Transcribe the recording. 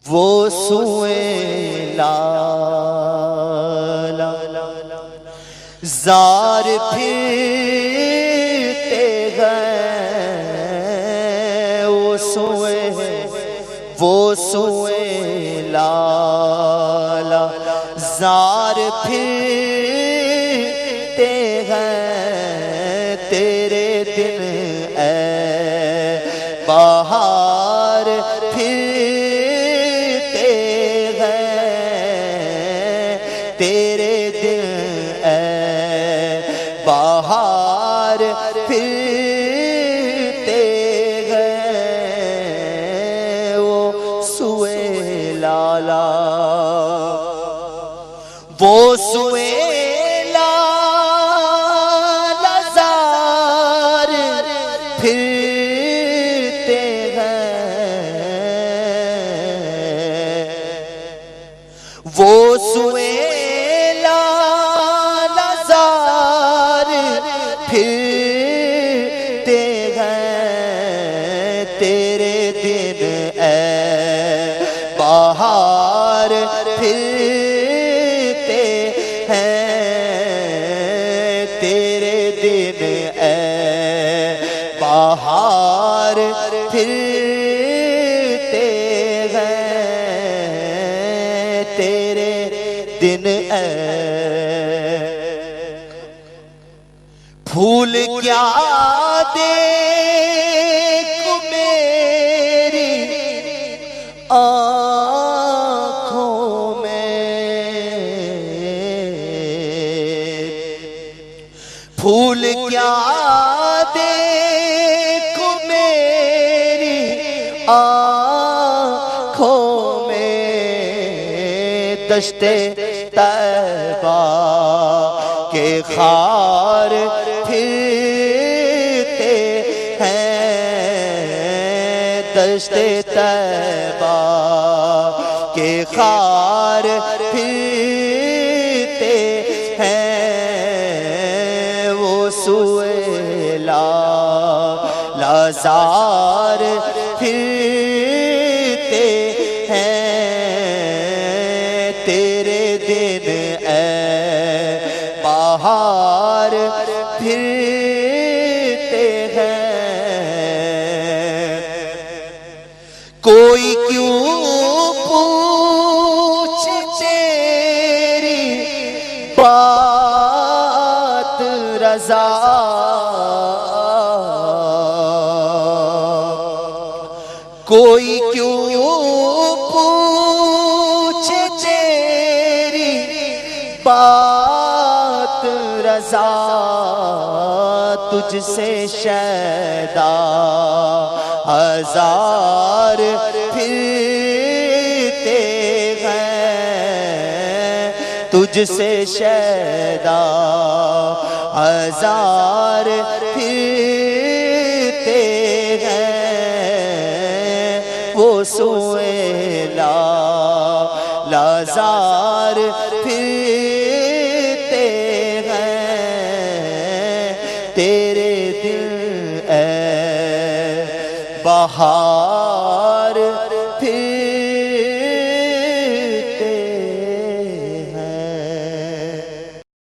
وہ سوئے لالا زار پھرتے گئے، وہ سوئے لالا زار پھرتے گئے، تیرے دن اے بہار پھرتے گئے، تیرے دن اے بہار پھرتے گئے، وہ سوئے لالا، وہ سوئے لالا زار پھرتے گئے، وہ سوئے لالا زار پھرتے گئے، تیرے دن اے بہار پھرتے ہیں، تیرے دن اے بہار پھرتے ہیں، تیرے دن اے پھول کیا دیکھو میری آنکھوں میں، پھول کیا دیکھو میری آنکھوں میں، دشت طیبہ کے خار پھرتے ہیں، دشت طیبہ کے خار پھرتے ہیں، وہ سوئے لالا زار پھرتے ہیں، تیرے دن اے بہار پھرتے ہیں، کوئی کیوں پوچھ تیری بات رضا، کوئی کیوں پوچھ تیری بات رضا، تجھ سے شیدا ہزار پھرتے ہیں، تجھ سے شیدا ہزار پھرتے ہیں، وہ سوئے لالا زار پھرتے ہیں، تیرے دل اے بہار